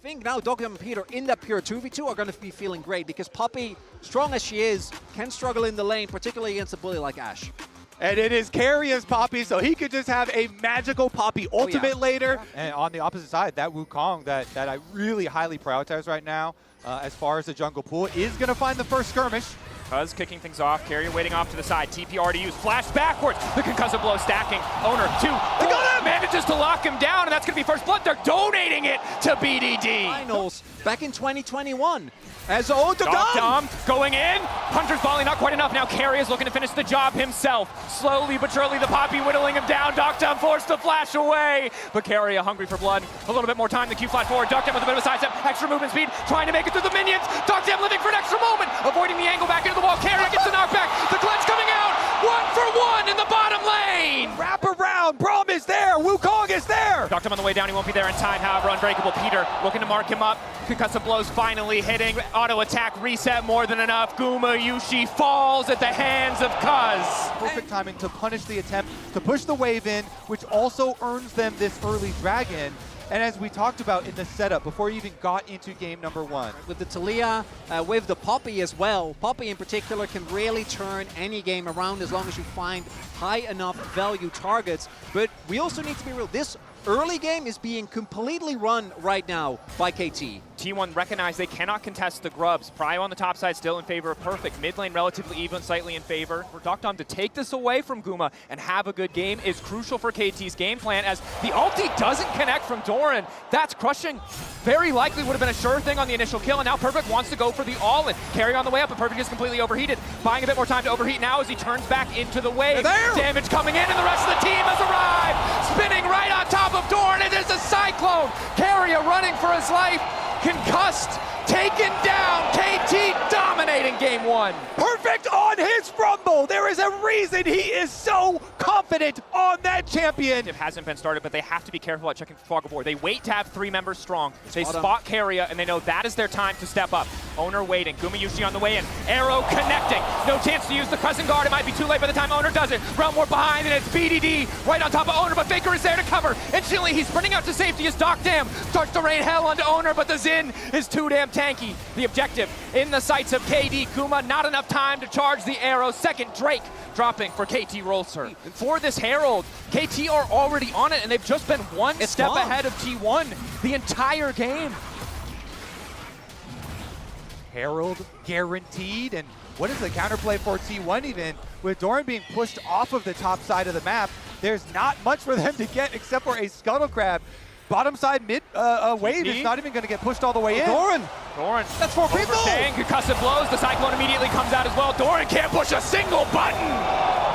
think now Dogdom and Peter in that pure 2v2 are going to be feeling great because Poppy, strong as she is, can struggle in the lane, particularly against a bully like Ashe. And it is Carrion's Poppy, so he could just have a magical Poppy ultimate later. And on the opposite side, that Wukong that I really highly prioritize right now, as far as the jungle pool, is going to find the first skirmish. Cuz kicking things off, Carrion waiting off to the side, TP already used, flash backwards, the concussive blow stacking, Owner 2, they got him! Manages to lock him down, and that's going to be first blood. They're donating it to BDD. Finals back in 2021. As Dogdom going in, Hunter's volley not quite enough. Now Carry is looking to finish the job himself. Slowly but surely the Poppy whittling him down. Dogdom forced to flash away, but Carry hungry for blood. A little bit more time, the Q flash forward. Dogdom with a bit of a sidestep, extra movement speed, trying to make it through the minions. Dogdom living for an extra moment, avoiding the angle back into the wall. Carry gets the knockback, the clutch coming out. 1-for-1 in the bottom lane. Wrap around, Braum is there, Wukong is there. Dogdom on the way down, he won't be there in time. However, Unbreakable Peter looking to mark him up. Concussive blows finally hitting. Auto attack reset more than enough. Guma Yushi falls at the hands of Cuz. Perfect timing to punish the attempt to push the wave in, which also earns them this early dragon. And as we talked about in the setup before you even got into game number 1. with the Talia, with the Poppy as well. Poppy in particular can really turn any game around as long as you find high enough value targets. But we also need to be real. This early game is being completely run right now by KT. T1 recognize they cannot contest the grubs. Prio on the top side still in favor of Perfect. Mid lane relatively even, slightly in favor. For Dogdom to take this away from Guma and have a good game is crucial for KT's game plan, as the ulti doesn't connect from Doran. That's crushing. Very likely would have been a sure thing on the initial kill, and now Perfect wants to go for the all-in. Carry on the way up, but Perfect is completely overheated. Buying a bit more time to overheat now as he turns back into the wave. Damage coming in, and the rest of the team has arrived. Spinning right on top of Doran. It is a Cyclone. Carrier running for his life. Concussed, taken down, KT dominating game 1. Perfect on his rumble. There is a reason he is so confident on that champion. It hasn't been started, but they have to be careful at checking for fog of war. They wait to have 3 members strong. They spot Carrier, and they know that is their time to step up. Owner waiting, Guma Yushi on the way in. Arrow connecting. No chance to use the cousin guard. It might be too late by the time Owner does it. Realm War behind, and it's BDD right on top of Owner, but Faker is there to cover. Instantly, he's sprinting out to safety as Dogdom starts to rain hell onto Owner, but the Xin is too damn tanky. The objective in the sights of KD. Kuma, not enough time to charge the arrow. Second Drake dropping for KT Rolster. For this Herald, KT are already on it, and they've just been one step ahead of T1 the entire game. Herald guaranteed, and what is the counterplay for T1 even? With Doran being pushed off of the top side of the map, there's not much for them to get except for a Scuttle Crab. Bottom side mid wave is not even going to get pushed all the way in. Doran, that's 4 people. Concussive blows, the Cyclone immediately comes out as well. Doran can't push a single button.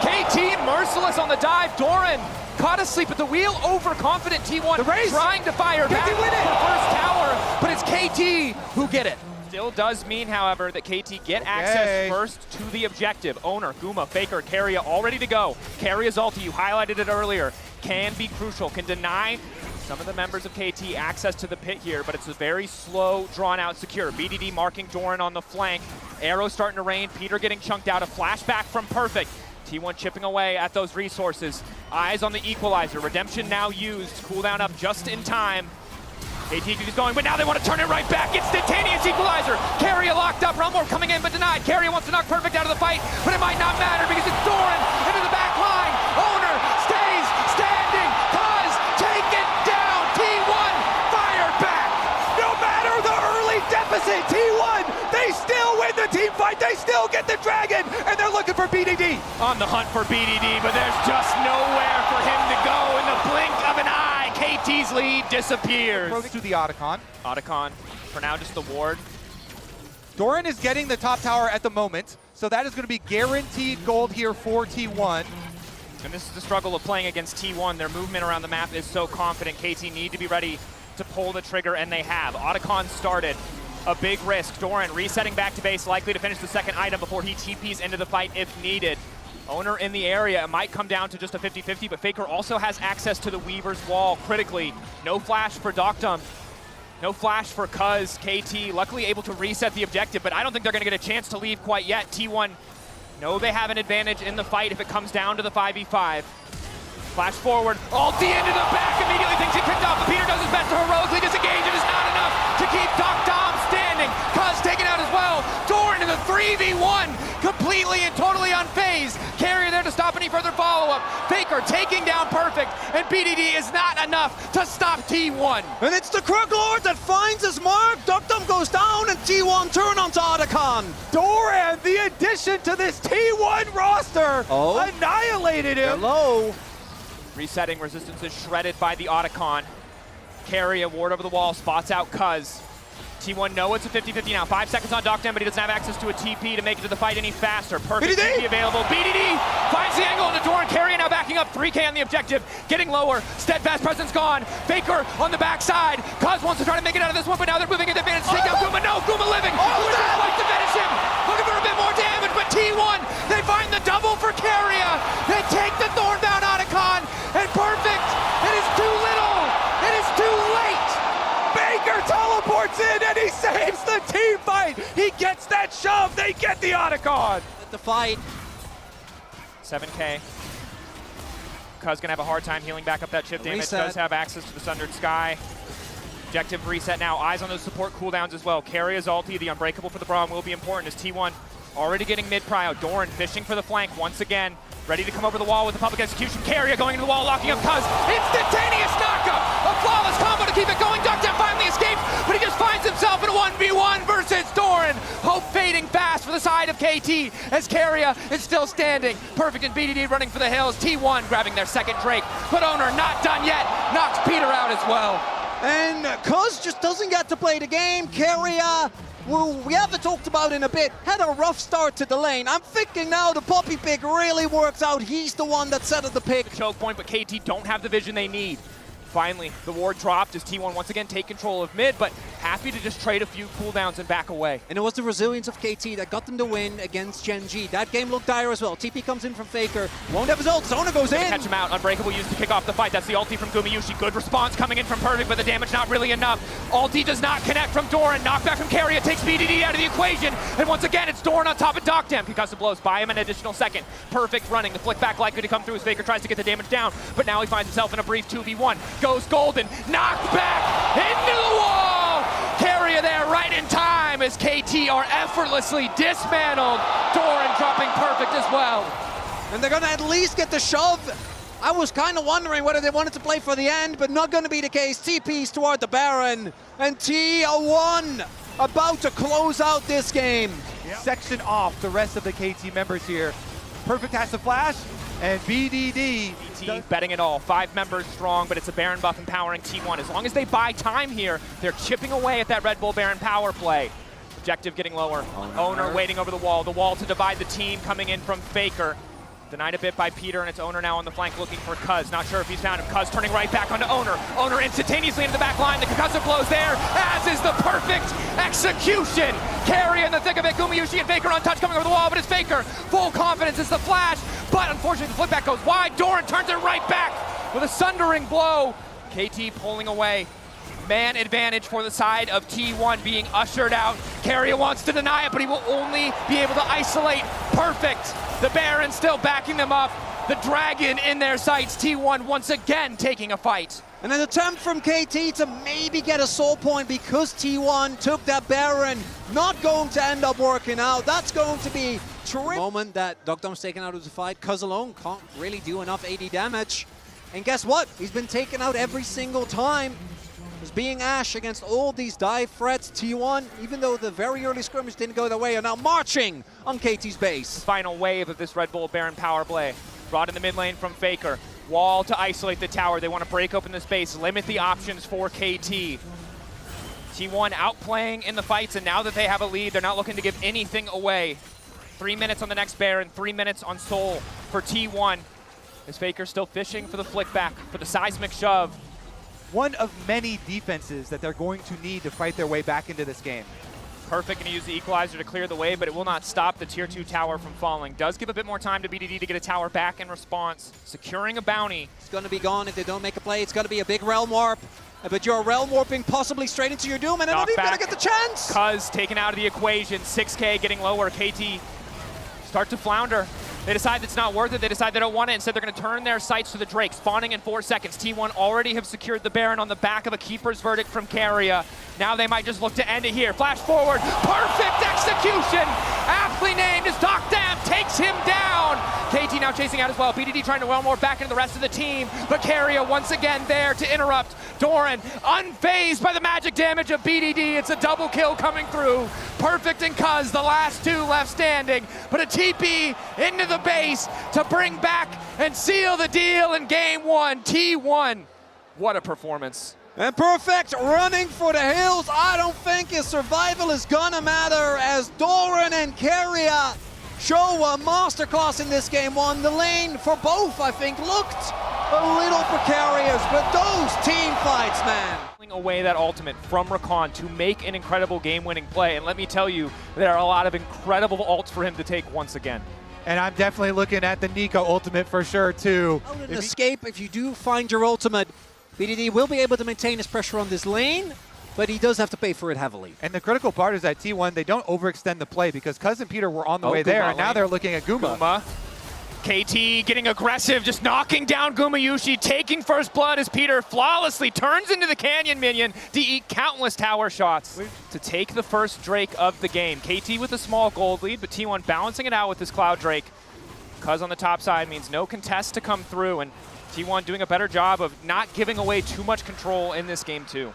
KT merciless on the dive. Doran caught asleep at the wheel, overconfident. T1 trying to fire back for the first tower, but it's KT who get it. Still does mean, however, that KT get access first to the objective. Owner, Guma, Faker, Carrier all ready to go. Carrier's ulti, you highlighted it earlier, can be crucial, can deny some of the members of KT access to the pit here, but it's a very slow, drawn-out secure. BDD marking Doran on the flank. Arrow starting to rain. Peter getting chunked out. A flashback from Perfect. T1 chipping away at those resources. Eyes on the equalizer. Redemption now used. Cooldown up just in time. KT is going, but now they want to turn it right back. Instantaneous equalizer. Carrier locked up. Realm War coming in, but denied. Carrier wants to knock Perfect out of the fight, but it might not matter because it's Doran into the back line. Owner stays standing. Cuz taken down. T1 fired back. No matter the early deficit, T1, they still win the team fight. They still get the dragon, and they're looking for BDD. On the hunt for BDD, but there's just nowhere for him to go in the blink of an eye. KT's lead disappears. To the Otacon. Otacon, for now, just the ward. Doran is getting the top tower at the moment, so that is going to be guaranteed gold here for T1. And this is the struggle of playing against T1. Their movement around the map is so confident. KT need to be ready to pull the trigger, and they have. Otacon started. A big risk. Doran resetting back to base, likely to finish the second item before he TPs into the fight if needed. Owner in the area. It might come down to just a 50-50, but Faker also has access to the Weaver's wall critically. No flash for Dogdom. No flash for Cuz. KT luckily able to reset the objective, but I don't think they're going to get a chance to leave quite yet. T1 know they have an advantage in the fight if it comes down to the 5v5. Flash forward, ulti into the back, immediately thinks he picked off, but Peter does his best to heroically disengage. It is not enough to stays. Carrier there to stop any further follow-up. Faker taking down Perfect, and BDD is not enough to stop T1. And it's the Crook-Lord that finds his mark. Duckdom goes down, and T1 turn onto Otacon. Doran, the addition to this T1 roster, annihilated him. Hello. Resetting, resistance is shredded by the Otacon. Carry a ward over the wall, spots out Cuz. T1 know it's a 50-50 now. 5 seconds on Duckdown, but he doesn't have access to a TP to make it to the fight any faster. Perfect TP available. BDD finds the angle into Doran. Carry now backing up. 3K on the objective. Getting lower. Steadfast presence gone. Faker on the backside. Cuz wants to try to make it out of this one, but now they're moving into advantage. Take down Guma. No, Guma living. Guma just wants to finish him. Looking for a bit more damage, but T1, they find the double for Carrier. They take the Thornbound Otacon, and Perfect. It is too little. It is too late. Baker teleports in and he saves the team fight. He gets that shove. They get the Otacon. The fight. 7K. Cuz gonna have a hard time healing back up that chip damage. Does have access to the Sundered Sky. Objective reset now. Eyes on those support cooldowns as well. Carrier's ulti, the Unbreakable for the Braum will be important as T1 already getting mid-prio. Doran fishing for the flank once again. Ready to come over the wall with the public execution. Carrier going into the wall, locking up Cuz. Instantaneous knockup! A flawless combo to keep it going. Duckdown finally escapes, but he just finds himself in a 1v1 versus Doran. Hope fading fast for the side of KT as Carrier is still standing. Perfect and BDD running for the hills. T1 grabbing their second Drake, but Owner not done yet. Knocks Peter out as well. And Cuz just doesn't get to play the game. Carrier, who we haven't talked about in a bit, had a rough start to the lane. I'm thinking now the Poppy pick really works out. He's the one that set up the pick. Choke point, but KT don't have the vision they need. Finally, the ward dropped as T1 once again take control of mid, but happy to just trade a few cooldowns and back away. And it was the resilience of KT that got them the win against Gen G. That game looked dire as well. TP comes in from Faker, won't have his ult, Zona goes in. Catch him out, Unbreakable used to kick off the fight. That's the ulti from Gumayushi. Good response coming in from Perfect, but the damage not really enough. Ulti does not connect from Doran. Knockback from Carrier takes BDD out of the equation. And once again, it's Doran on top of Dockdam. Concussive blows buy him an additional second. Perfect running. The flick back likely to come through as Faker tries to get the damage down, but now he finds himself in a brief 2v1. Goes Golden. Knocked back into the wall! Carrier there right in time as KT are effortlessly dismantled. Doran dropping Perfect as well. And they're gonna at least get the shove. I was kind of wondering whether they wanted to play for the end, but not gonna be the case. TP's toward the Baron, and T1 about to close out this game. Section off the rest of the KT members here. Perfect has to flash, and BDD betting it all. 5 members strong, but it's a Baron buff empowering T1. As long as they buy time here, they're chipping away at that Red Bull Baron power play. Objective getting lower. Owner waiting over the wall to divide the team coming in from Faker. Denied a bit by Peter, and it's Owner now on the flank looking for Cuz. Not sure if he's found him. Cuz turning right back onto Owner. Owner instantaneously into the back line. The concussive blows there, as is the perfect execution. Carry in the thick of it. Gumayushi and Faker untouched coming over the wall, but it's Faker. Full confidence is the flash, but unfortunately the flip back goes wide. Doran turns it right back with a sundering blow. KT pulling away. Man advantage for the side of T1 being ushered out. Carrier wants to deny it, but he will only be able to isolate Perfect. The Baron still backing them up. The Dragon in their sights. T1 once again taking a fight. And an attempt from KT to maybe get a soul point because T1 took that Baron. Not going to end up working out. That's going to be terrific. Moment that Duckdom's taken out of the fight. Cuz alone can't really do enough AD damage. And guess what? He's been taken out every single time. As being Ash against all these dive threats, T1, even though the very early skirmish didn't go their way, are now marching on KT's base. Final wave of this Red Bull Baron power play. Brought in the mid lane from Faker. Wall to isolate the tower. They want to break open the space, limit the options for KT. T1 outplaying in the fights, and now that they have a lead, they're not looking to give anything away. 3 minutes on the next Baron, 3 minutes on Soul for T1. As Faker still fishing for the flick back, for the seismic shove. One of many defenses that they're going to need to fight their way back into this game. Perfect going to use the equalizer to clear the way, but it will not stop the tier 2 tower from falling. Does give a bit more time to BDD to get a tower back in response. Securing a bounty. It's going to be gone if they don't make a play. It's going to be a big realm warp. But you're realm warping possibly straight into your doom, and they're not even going to get the chance. Cuz taken out of the equation. 6K getting lower. KT start to flounder. They decide it's not worth it. They decide they don't want it. Instead, they're going to turn their sights to the Drake, spawning in 4 seconds. T1 already have secured the Baron on the back of a keeper's verdict from Carrier. Now they might just look to end it here. Flash forward. Perfect execution. aptly named as Doc Dam takes him down. KT now chasing out as well. BDD trying to well more back into the rest of the team, but Carrier once again there to interrupt. Doran unfazed by the magic damage of BDD. It's a double kill coming through. Perfect and Cuz, the last two left standing, but a TP into the base to bring back and seal the deal in game one. T1, what a performance. And Perfect running for the hills. I don't think his survival is gonna matter as Doran and Carrier show a masterclass in this game one. The lane for both, I think, looked a little precarious, but those team fights, man. Away that ultimate from Rakan to make an incredible game-winning play, and let me tell you, there are a lot of incredible ults for him to take once again. And I'm definitely looking at the Nico ultimate for sure, too. If you do find your ultimate, BDD will be able to maintain his pressure on this lane, but he does have to pay for it heavily. And the critical part is that T1, they don't overextend the play because Cuz and Peter were on the way there, and now they're looking at Guma. KT getting aggressive, just knocking down Gumayushi, taking first blood as Peter flawlessly turns into the Canyon minion to eat countless tower shots to take the first Drake of the game. KT with a small gold lead, but T1 balancing it out with this Cloud Drake. Cuz on the top side means no contest to come through, and T1 doing a better job of not giving away too much control in this game too.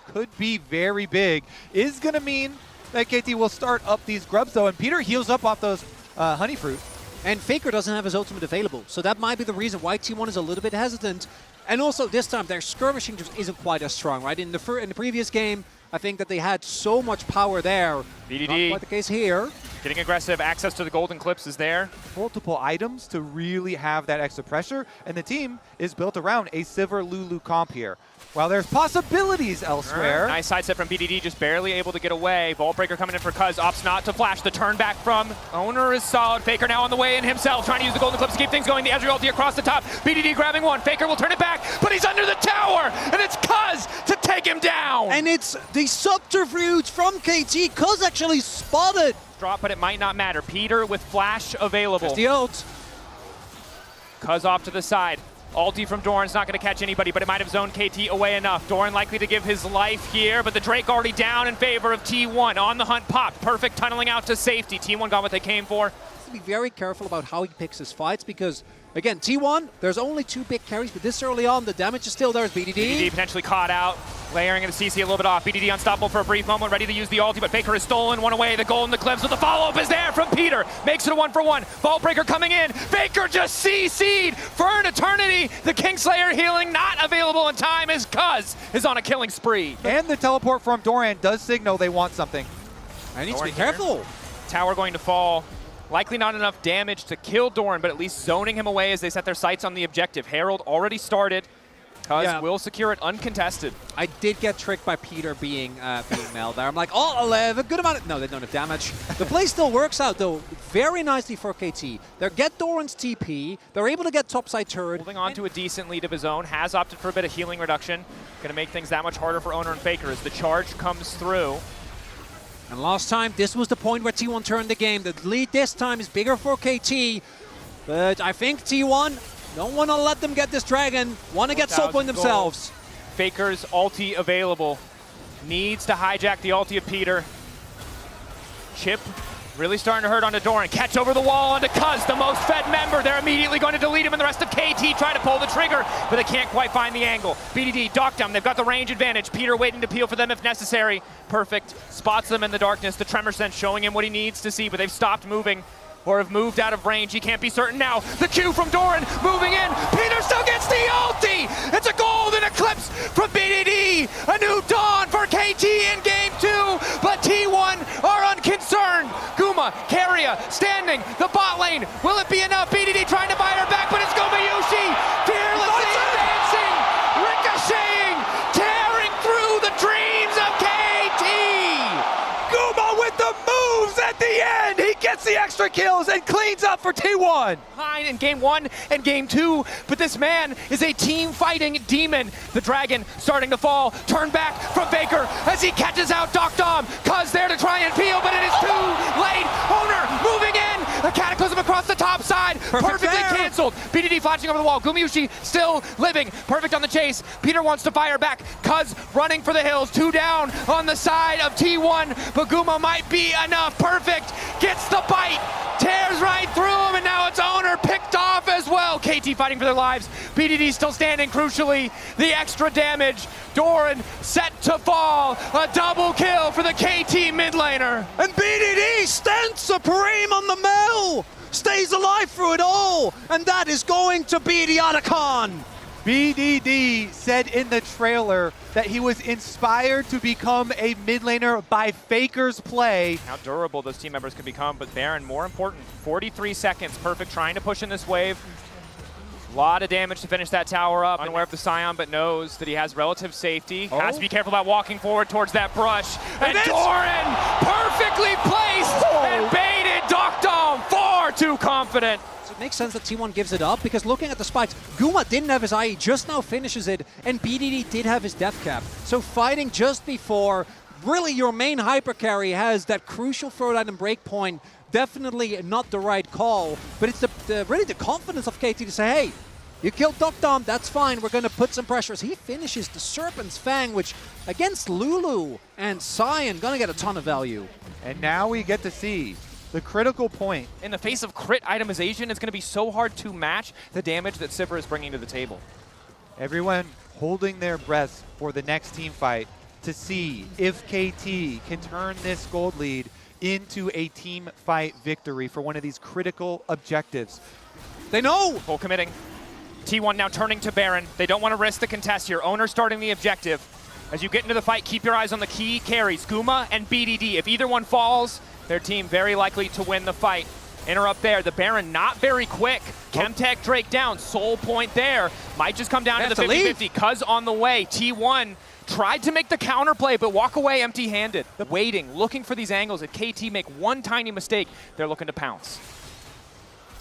Could be very big. Is going to mean that KT will start up these grubs though, and Peter heals up off those honey fruit. And Faker doesn't have his ultimate available, so that might be the reason why T1 is a little bit hesitant. And also this time their skirmishing just isn't quite as strong, right? In the previous game, I think that they had so much power there. BDD. Not quite the case here. Getting aggressive, access to the golden clips is there. Multiple items to really have that extra pressure, and the team is built around a Sivir Lulu comp here. While there's possibilities elsewhere. Nice side step from BDD, just barely able to get away. Vault Breaker coming in for Cuz, opts not to flash. The turn back from Owner is solid. Faker now on the way in himself, trying to use the golden clips to keep things going. The Ezreal ulti across the top. BDD grabbing one. Faker will turn it back, but he's under the tower, and it's Cuz to take him down. And it's the subterfuge from KT. Cuz actually spotted. Drop, but it might not matter. Peter with flash available. Just the ult. Cuz off to the side. Ulti from Doran's not going to catch anybody, but it might have zoned KT away enough. Doran likely to give his life here, but the Drake already down in favor of T1. On the hunt, popped. Perfect tunneling out to safety. T1 got what they came for. To be very careful about how he picks his fights because, again, T1, there's only two big carries, but this early on, the damage is still there as BDD. BDD potentially caught out. Layering into CC a little bit off. BDD unstoppable for a brief moment, ready to use the ulti, but Faker has stolen one away. The goal in the clips, but the follow-up is there from Peter. Makes it a 1-for-1. Vault Breaker coming in. Faker just CC'd for an eternity. The Kingslayer healing not available in time as Cuz is on a killing spree. And the teleport from Doran does signal they want something. I need to Doran be careful. Here. Tower going to fall. Likely not enough damage to kill Doran, but at least zoning him away as they set their sights on the objective. Herald already started. Cuz will secure it uncontested. I did get tricked by Peter being Mel there. I'm like, oh, 11, good amount of... No, they don't have damage. The play still works out, though, very nicely for KT. They get Doran's TP. They're able to get topside turret. Holding on to a decent lead of his own. Has opted for a bit of healing reduction. Going to make things that much harder for Owner and Faker as the charge comes through. And last time, this was the point where T1 turned the game. The lead this time is bigger for KT. But I think T1... don't want to let them get this dragon. Want to get soul point themselves. Faker's ulti available. Needs to hijack the ulti of Peter. Chip really starting to hurt onto Doran. Catch over the wall onto Cuz, the most fed member. They're immediately going to delete him, and the rest of KT try to pull the trigger, but they can't quite find the angle. BDD, Doc Dam, they've got the range advantage. Peter waiting to peel for them if necessary. Perfect. Spots them in the darkness. The Tremor Sense showing him what he needs to see, but they've stopped moving. Or have moved out of range. He can't be certain now. The Q from Doran moving in. Peter still gets the ulti. It's a golden eclipse from BDD. A new dawn for KT in game 2. But T1 are unconcerned. Guma, Carrier, standing. The bot lane. Will it be enough? BDD trying to buy her back, but it's Gumayushi. Fearlessly advancing. Ricocheting. Tearing through the dreams of KT. Guma with the moves at the end. He gets the extra kills and cleans up for T1. Behind in game 1 and game 2, but this man is a team fighting demon. The dragon starting to fall. Turn back from Faker as he catches out Doc Dam. Cuz there to try and peel, but it is too late. Owner moving in. A Cataclysm across the top side. Perfectly there. canceled. BDD flashing over the wall. Gumayushi still living. Perfect on the chase. Peter wants to fire back. Cuz running for the hills. 2 down on the side of T1. But Guma might be enough. Perfect gets the bite. Tears right through him, and now it's Owner picked off as well. KT fighting for their lives. BDD still standing. Crucially, the extra damage. Doran set to fall. A double kill for the KT mid laner. And BDD stands supreme on the mill, stays alive through it all, and that is going to be the Otacon. BDD said in the trailer that he was inspired to become a mid laner by Faker's play. How durable those team members can become, but Baron, more important, 43 seconds. Perfect trying to push in this wave. A lot of damage to finish that tower up. Unaware of the Scion, but knows that he has relative safety. Has to be careful about walking forward towards that brush. And Doran perfectly placed and baited Docdom. Far too confident. So it makes sense that T1 gives it up, because looking at the spikes, Guma didn't have his IE, just now finishes it, and BDD did have his death cap. So fighting just before, really your main hyper carry has that crucial throw item break point. Definitely not the right call, but it's really the confidence of KT to say, hey, you killed Docdom, that's fine, we're going to put some pressure. He finishes the Serpent's Fang, which against Lulu and Scion, going to get a ton of value. And now we get to see the critical point. In the face of crit itemization, it's going to be so hard to match the damage that Sivir is bringing to the table. Everyone holding their breaths for the next team fight to see if KT can turn this gold lead into a team fight victory for one of these critical objectives. They know! Full committing. T1 now turning to Baron. They don't want to risk the contest here. Owner starting the objective. As you get into the fight, keep your eyes on the key carries, Guma and BDD. If either one falls, their team very likely to win the fight. Interrupt there. The Baron not very quick. Chemtech Drake down. Soul point there. Might just come down to the 50-50. Cuz on the way. T1 tried to make the counterplay, but walk away empty-handed. Waiting, looking for these angles. If KT make one tiny mistake, they're looking to pounce.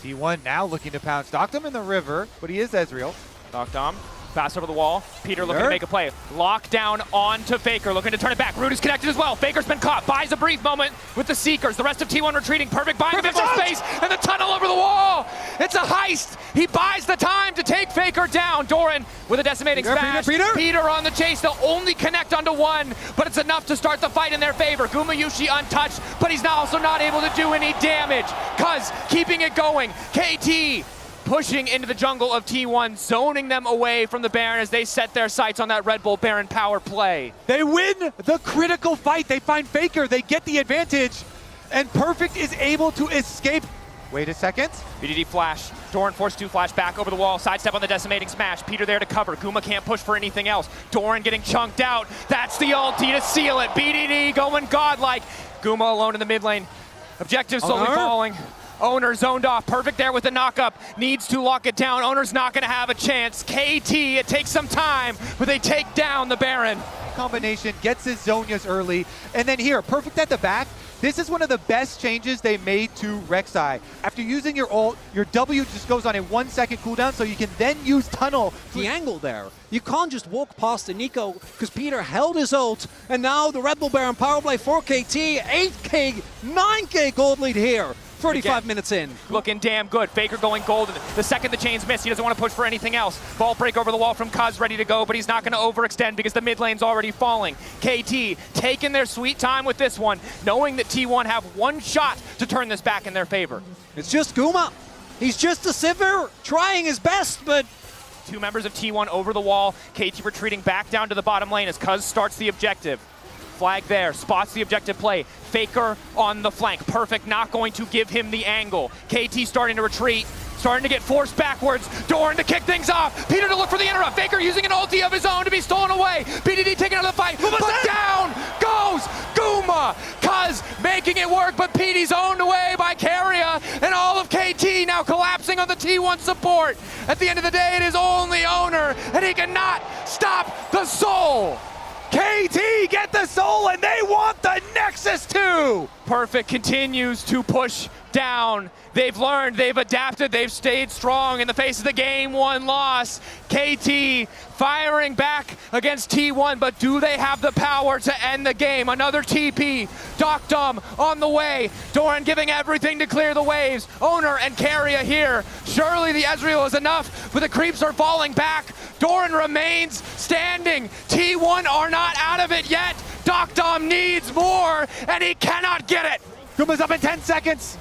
T1 now looking to pounce Docdom in the river, but he is Ezreal. Docdom, pass over the wall. Peter looking to make a play. Lockdown onto Faker, looking to turn it back. Root is connected as well. Faker's been caught, buys a brief moment with the Seekers. The rest of T1 retreating. Perfect buying visual space, and the tunnel over the wall. It's a heist. He buys the time to take Faker down. Doran with a decimating smash. Peter on the chase. They'll only connect onto one, but it's enough to start the fight in their favor. Gumayushi untouched, but he's now also not able to do any damage. Cuz keeping it going. KT pushing into the jungle of T1, zoning them away from the Baron as they set their sights on that Red Bull Baron power play. They win the critical fight. They find Faker. They get the advantage. And Perfect is able to escape. Wait a second. BDD flash. Doran forced to flash back over the wall. Sidestep on the decimating smash. Peter there to cover. Guma can't push for anything else. Doran getting chunked out. That's the ulti to seal it. BDD going godlike. Guma alone in the mid lane. Objective slowly falling. Owner zoned off. Perfect there with the knock-up. Needs to lock it down. Owner's not going to have a chance. KT, it takes some time, but they take down the Baron. Combination gets his Zonias early. And then here, Perfect at the back. This is one of the best changes they made to Rek'Sai. After using your ult, your W just goes on a 1 second cooldown, so you can then use Tunnel. The angle there. You can't just walk past the Nico, because Peter held his ult, and now the Red Bull Baron power play for KT. 8K, 9K gold lead here. 35 minutes in. Looking damn good. Faker going golden. The second the chains miss, he doesn't want to push for anything else. Ball break over the wall from Cuz, ready to go, but he's not going to overextend because the mid lane's already falling. KT taking their sweet time with this one, knowing that T1 have one shot to turn this back in their favor. It's just Guma. He's just a Sivir, trying his best, but... Two members of T1 over the wall. KT retreating back down to the bottom lane as Cuz starts the objective. Flag there, spots the objective play. Faker on the flank. Perfect not going to give him the angle. KT starting to retreat, starting to get forced backwards. Doran to kick things off. Peter to look for the interrupt. Faker using an ulti of his own to be stolen away. BDD taking another fight, but down goes Guma. Cuz making it work, but PD's owned away by Carrier, and all of KT now collapsing on the T1 support. At the end of the day, it is only Owner, and he cannot stop the soul. KT get the soul, and they want the Nexus too! Perfect continues to push down. They've learned, they've adapted, they've stayed strong in the face of the game one loss. KT firing back against T1, but do they have the power to end the game? Another TP Doc Dumb on the way. Doran giving everything to clear the waves. Owner and Keria here. Surely the Ezreal is enough, but the creeps are falling back. Doran remains standing. T1 are not out of it yet. Doc Dumb needs more, and he cannot get it. Guma's up in 10 seconds.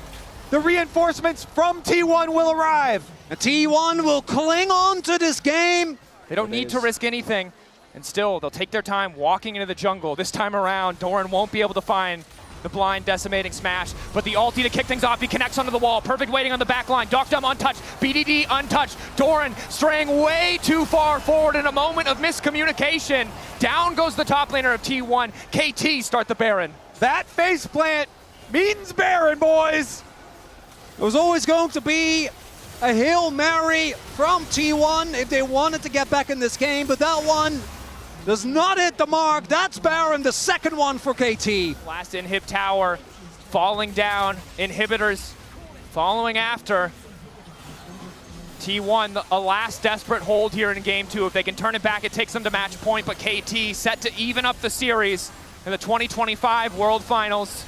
The reinforcements from T1 will arrive. And T1 will cling on to this game. They don't need to risk anything, and still they'll take their time walking into the jungle. This time around, Doran won't be able to find the blind decimating smash, but the ulti to kick things off, he connects onto the wall. Perfect waiting on the back line. Doc Dumb untouched, BDD untouched. Doran straying way too far forward in a moment of miscommunication. Down goes the top laner of T1. KT start the Baron. That faceplant means Baron, boys. It was always going to be a Hail Mary from T1 if they wanted to get back in this game, but that one does not hit the mark. That's Baron, the second one for KT. Last inhib tower falling down, inhibitors following after. T1, a last desperate hold here in game 2. If they can turn it back, it takes them to match point, but KT set to even up the series in the 2025 World Finals.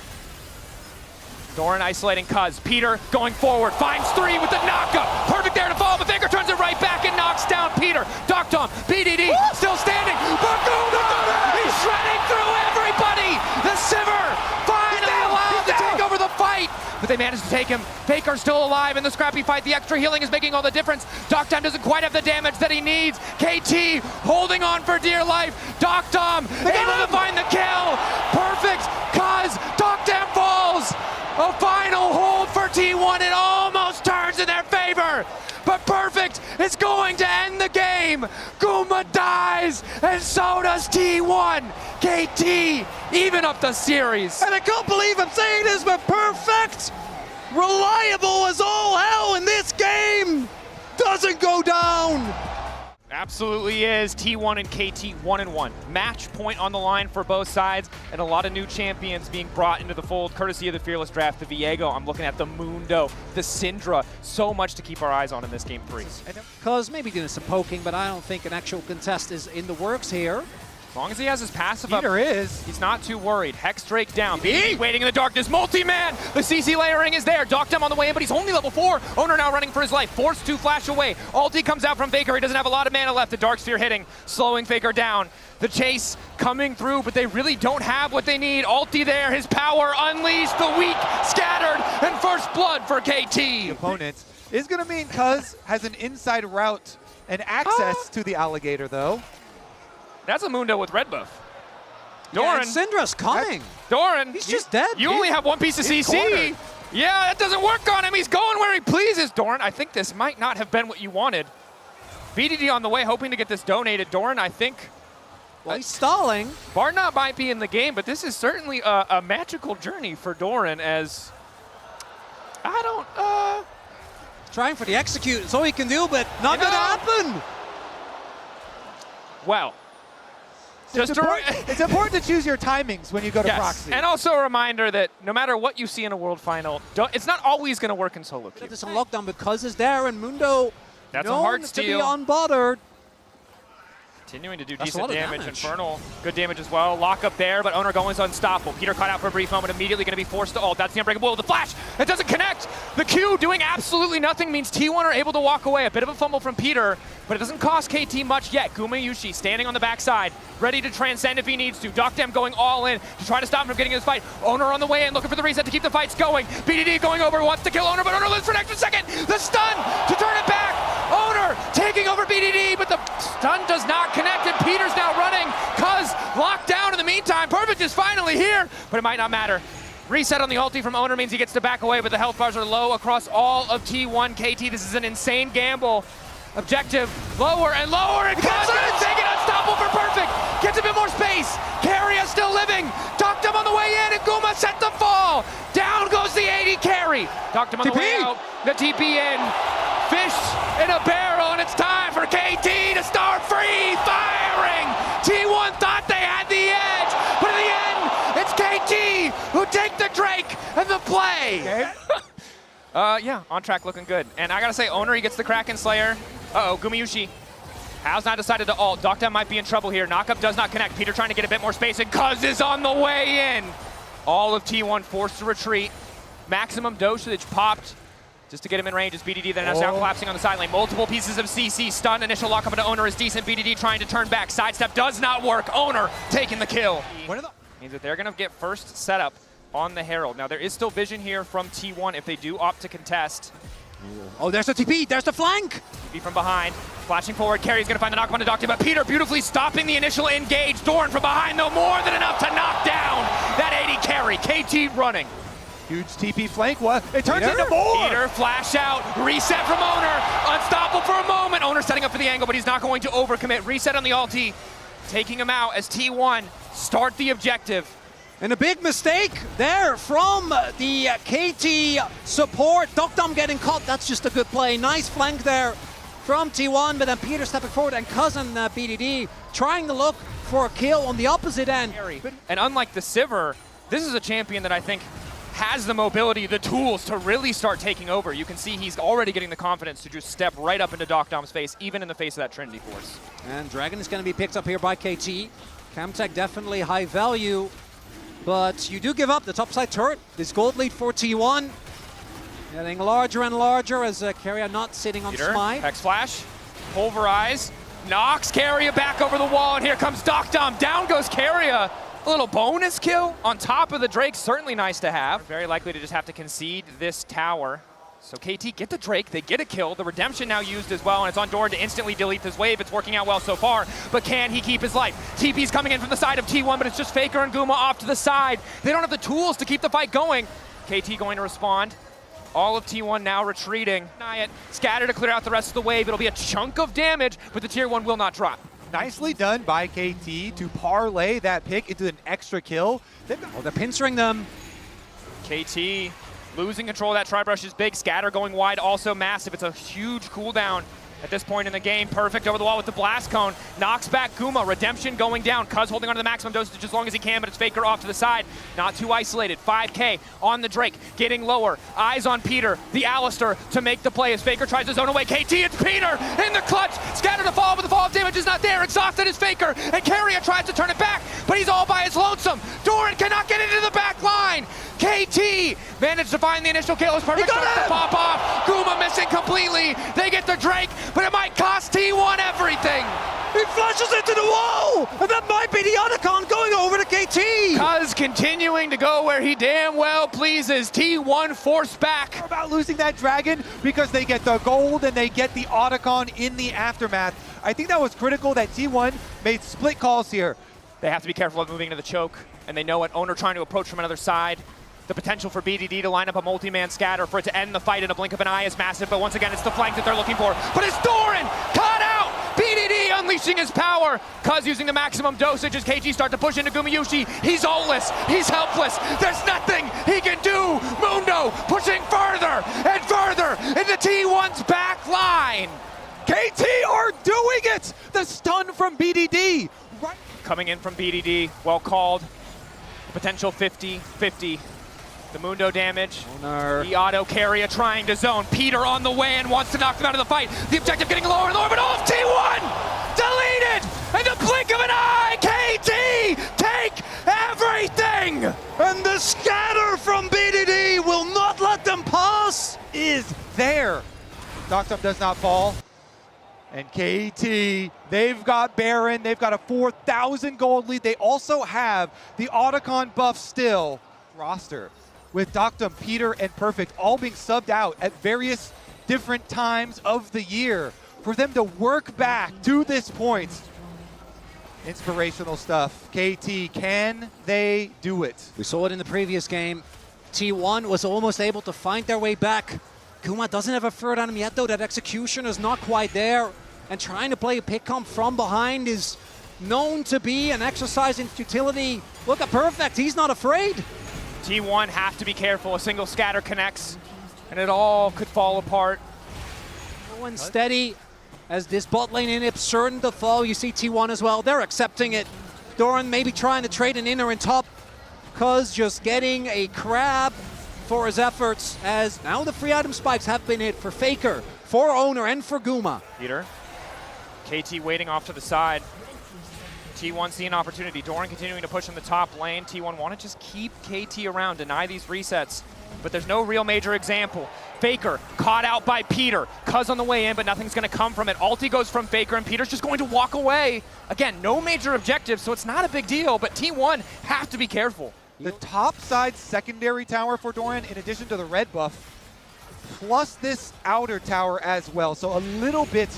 Doran isolating Cuz. Peter going forward, finds 3 with the knockup. Perfect there to follow, but Faker turns it right back and knocks down Peter. Doc Dumb, BDD, still standing. Bakuma! He's shredding through everybody! The Sivir finally allowed to take over the fight! But they managed to take him. Faker still alive in the scrappy fight. The extra healing is making all the difference. Doc Dumb doesn't quite have the damage that he needs. KT holding on for dear life. Doc Dumb able to find the kill. Perfect, Cuz Doc Dumb falls. A final hold for T1. It almost turns in their favor. But Perfect is going to end the game. Guma dies, and so does T1. KT even up the series. And I can't believe I'm saying this, but Perfect, reliable as all hell in this game, doesn't go down. Absolutely is. T1 and KT 1-1. Match point on the line for both sides, and a lot of new champions being brought into the fold, courtesy of the Fearless Draft. The Viego, I'm looking at the Mundo, the Syndra. So much to keep our eyes on in this game 3. Because maybe doing some poking, but I don't think an actual contest is in the works here. As long as he has his passive up, Peter is. he's not too worried. Hex Drake down. BDD waiting in the darkness. Multi-man. The CC layering is there. Doc Dumb on the way in, but he's only level 4. Owner now running for his life. Forced to flash away. Ulti comes out from Faker. He doesn't have a lot of mana left. The Dark Sphere hitting, slowing Faker down. The chase coming through, but they really don't have what they need. Ulti there. His power unleashed. The weak scattered. And first blood for KT. Opponents is going to mean Cuz has an inside route and access to the alligator, though. That's a Mundo with red buff. Doran. Doran. Yeah, Syndra's coming. Doran. He's just dead. You only have one piece of CC. cornered. Yeah, that doesn't work on him. He's going where he pleases. Doran, I think this might not have been what you wanted. BDD on the way, hoping to get this donated. Doran, I think. Well, he's stalling. Barnott might be in the game, but this is certainly a magical journey for Doran as... Trying for the execute. It's all he can do, but not going to happen. Well. It's important to choose your timings when you go to proxy. And also a reminder that no matter what you see in a world final, it's not always going to work in solo queue. There's some lockdown because it's there, and Mundo That's a known hard to steal. be unbothered. Continuing to do That's decent a lot of damage. damage. Infernal, good damage as well. Lock up there, but Owner going is unstoppable. Peter caught out for a brief moment, immediately going to be forced to ult. That's the Unbreakable. The flash, it doesn't connect. The Q doing absolutely nothing means T1 are able to walk away. A bit of a fumble from Peter, but it doesn't cost KT much yet. Gumayushi standing on the backside, ready to transcend if he needs to. Doc Dumb going all in to try to stop him from getting in this fight. Owner on the way in, looking for the reset to keep the fights going. BDD going over, wants to kill Owner, but Owner lives for an extra second. The stun to turn it back. Owner taking over BDD, but the stun does not connect, and Peter's now running. Cuz locked down in the meantime. Perfect is finally here, but it might not matter. Reset on the ulti from Owner means he gets to back away, but the health bars are low across all of T1. KT, this is an insane gamble. Objective, lower and lower, and Cuz is taking unstoppable for Perfect. Gets a bit more space. Keria still living. Doc Dumb on the way in, and Guma set the fall. Down goes the 80 carry. Doc Dumb on the way out. The TP in. Fish in a barrel, and it's time for KT to start free firing. T1 thought they had the edge, but in the end, it's KT who take the Drake and the play. Okay. Yeah, on track, looking good. And I gotta say, Owner, he gets the Kraken Slayer. Uh-oh, Gumayushi has not decided to ult. Doc Dumb might be in trouble here. Knockup does not connect. Peter trying to get a bit more space, and Cuz is on the way in. All of T1 forced to retreat. Maximum dosage popped just to get him in range as BDD then now collapsing on the side lane. Multiple pieces of CC stun. Initial lockup into Owner is decent. BDD trying to turn back. Sidestep does not work. Owner taking the kill. Means that they're going to get first setup on the Herald. Now there is still vision here from T1 if they do opt to contest. Oh, there's the TP. There's the flank. TP from behind. Flashing forward. Carry's going to find the knock on the Doctor, but Peter beautifully stopping the initial engage. Doran from behind, though, more than enough to knock down that 80 carry. KT running. Huge TP flank. What? It turns into more. Peter, flash out, reset from Owner. Unstoppable for a moment. Owner setting up for the angle, but he's not going to overcommit. Reset on the ulti, taking him out as T1 start the objective. And a big mistake there from the KT support. Dokdom getting caught. That's just a good play. Nice flank there from T1, but then Peter stepping forward and cousin BDD trying to look for a kill on the opposite end. And unlike the Sivir, this is a champion that I think has the mobility, the tools to really start taking over. You can see he's already getting the confidence to just step right up into Dokdom's face, even in the face of that Trinity Force. And Dragon is going to be picked up here by KT. Camtech definitely high value, but you do give up the topside turret. This gold lead for T1 getting larger and larger as Carrier not sitting on Smite. Hex Flash, Pulverize, knocks Carrier back over the wall, and here comes Dokdom. Down goes Carrier. A little bonus kill on top of the Drake, certainly nice to have. Very likely to just have to concede this tower. So KT get the Drake, they get a kill. The Redemption now used as well, and it's on Doran to instantly delete this wave. It's working out well so far, but can he keep his life? TP's coming in from the side of T1, but it's just Faker and Guma off to the side. They don't have the tools to keep the fight going. KT going to respond. All of T1 now retreating. Scatter to clear out the rest of the wave. It'll be a chunk of damage, but the tier 1 will not drop. Nicely done by KT to parlay that pick into an extra kill. Oh, they're pincering them. KT losing control of that Tri-Brush is big. Scatter going wide, also massive. It's a huge cooldown at this point in the game. Perfect over the wall with the Blast Cone. Knocks back Guma. Redemption going down. Cuz holding on to the maximum dosage as long as he can, but it's Faker off to the side. Not too isolated. 5K on the Drake. Getting lower. Eyes on Peter. The Alistair to make the play as Faker tries to zone away. KT, it's Peter in the clutch. Scatter to fall, but the fall of damage is not there. Exhausted is Faker. And Carrier tries to turn it back, but he's all by his lonesome. Doran cannot get into the back line. KT managed to find the initial kill. It's perfect start to pop off. Guma missing completely. They get the Drake, but it might cost T1 everything. He flashes into the wall, and that might be the Otacon going over to KT. Cuz continuing to go where he damn well pleases. T1 forced back. They're about losing that Dragon because they get the gold and they get the Otacon in the aftermath. I think that was critical that T1 made split calls here. They have to be careful of moving into the choke, and they know what Owner trying to approach from another side. The potential for BDD to line up a multi-man scatter for it to end the fight in a blink of an eye is massive, but once again, it's the flank that they're looking for. But it's Doran caught out! BDD unleashing his power. Cuz using the maximum dosage as KG start to push into Gumayushi. He's ultless, he's helpless, there's nothing he can do! Mundo pushing further and further into T1's back line. KT are doing it! The stun from BDD. Right. Coming in from BDD, well called. Potential 50-50. The Mundo damage, the auto carrier trying to zone. Peter on the way and wants to knock them out of the fight. The objective getting lower and lower, but off T1! Deleted! In the blink of an eye, KT take everything! And the scatter from BDD will not let them pass! Is there. Dokdom does not fall. And KT, they've got Baron, they've got a 4,000 gold lead. They also have the Otacon buff still. Roster with Dokdom, Peter, and Perfect all being subbed out at various different times of the year for them to work back to this point. Inspirational stuff. KT, can they do it? We saw it in the previous game. T1 was almost able to find their way back. Kuma doesn't have a third on him yet though. That execution is not quite there. And trying to play a pick comp from behind is known to be an exercise in futility. Look at Perfect, he's not afraid. T1 have to be careful. A single scatter connects, and it all could fall apart. Slow and steady as this bot lane inhib certain to fall. You see T1 as well. They're accepting it. Doran maybe trying to trade an inner in top. Cuz just getting a crab for his efforts as now the free item spikes have been hit for Faker, for Owner, and for Guma. Peter. KT waiting off to the side. T1 see an opportunity. Doran continuing to push in the top lane. T1 want to just keep KT around, deny these resets. But there's no real major example. Faker caught out by Peter. Cuz on the way in, but nothing's going to come from it. Ulti goes from Faker, and Peter's just going to walk away. Again, no major objectives, so it's not a big deal, but T1 have to be careful. The top side secondary tower for Doran, in addition to the red buff, plus this outer tower as well. So a little bit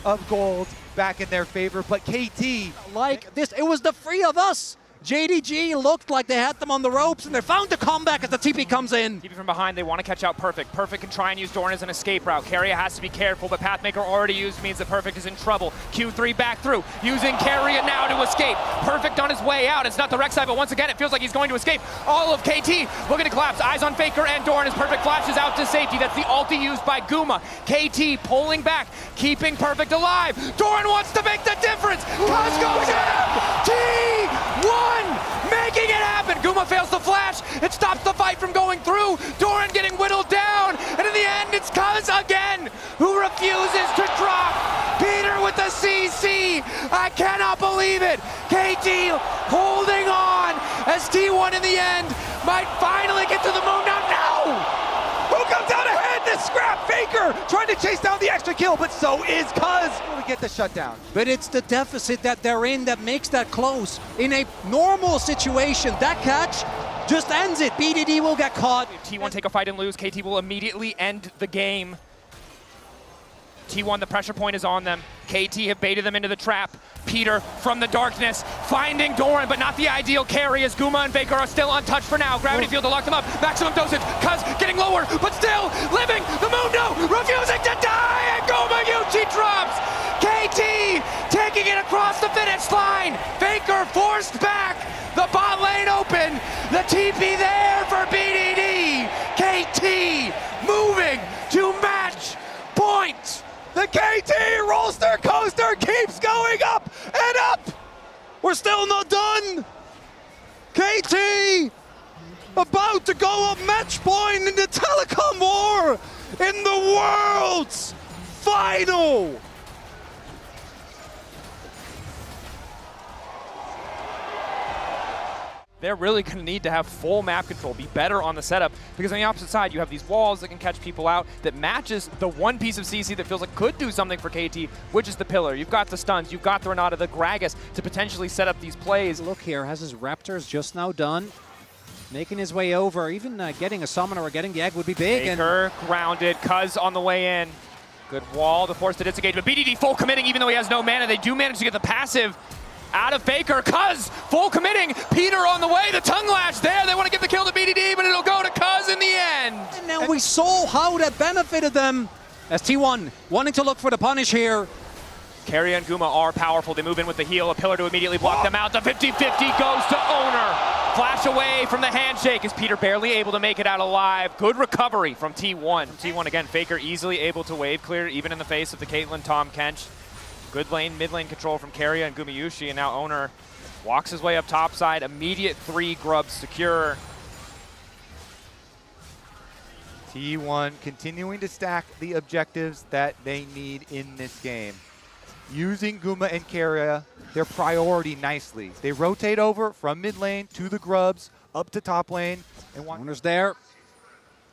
of gold back in their favor, but KT... Like this, it was the three of us. JDG looked like they had them on the ropes, and they found the comeback as the TP comes in. TP from behind, they want to catch out Perfect. Perfect can try and use Doran as an escape route. Keria has to be careful, but Pathmaker already used means that Perfect is in trouble. Q3 back through, using Keria now to escape. Perfect on his way out. It's not the Rek'Sai, but once again, it feels like he's going to escape. All of KT looking to collapse. Eyes on Faker and Doran as Perfect flashes out to safety. That's the ulti used by Guma. KT pulling back, keeping Perfect alive. Doran wants to make the difference. Cuz goes in! T1! Making it happen! Guma fails the flash. It stops the fight from going through. Doran getting whittled down. And in the end, it's Cuz again who refuses to drop. Peter with the CC. I cannot believe it. KT holding on as T1 in the end might finally get to the moon. Now, no! Who comes out ahead? This scrap! Faker trying to chase down the extra kill, but so is Cuz. We get the shutdown. But it's the deficit that they're in that makes that close. In a normal situation, that catch just ends it. BDD will get caught. If T1 take a fight and lose, KT will immediately end the game. T1, the pressure point is on them. KT have baited them into the trap. Peter from the darkness, finding Doran, but not the ideal carry as Guma and Faker are still untouched for now. Gravity field to lock them up. Maximum dosage. Cuz getting lower, but still living. The Mundo refusing to die, and Gomayuchi drops. KT taking it across the finish line. Faker forced back. The bot lane open. The TP there for BDD. KT moving to match point. The KT Rolster coaster keeps going up and up! We're still not done! KT about to go up match point in the telecom war in the world's final! They're really going to need to have full map control, be better on the setup, because on the opposite side, you have these walls that can catch people out that matches the one piece of CC that feels like could do something for KT, which is the pillar. You've got the stuns, you've got the Renata, the Gragas to potentially set up these plays. Look here, has his Raptors just now done, making his way over. Even getting a summoner or getting the egg would be big. Baker grounded, Cuz on the way in. Good wall to force the disengage, but BDD full committing even though he has no mana. They do manage to get the passive out of Faker. Cuz full committing. Peter on the way. The tongue lash there. They want to give the kill to BDD, but it'll go to Cuz in the end. And now we saw how that benefited them as T1 wanting to look for the punish here. Keria and Guma are powerful. They move in with the heal. A pillar to immediately block them out. The 50-50 goes to Owner. Flash away from the handshake as Peter barely able to make it out alive. Good recovery from T1. T1 again. Faker easily able to wave clear even in the face of the Caitlyn Tom Kench. Good lane, mid lane control from Keria and Gumayushi, and now Owner walks his way up top side. Immediate 3 grubs secure. T1 continuing to stack the objectives that they need in this game. Using Guma and Keria, their priority nicely. They rotate over from mid lane to the grubs, up to top lane. And Owner's there,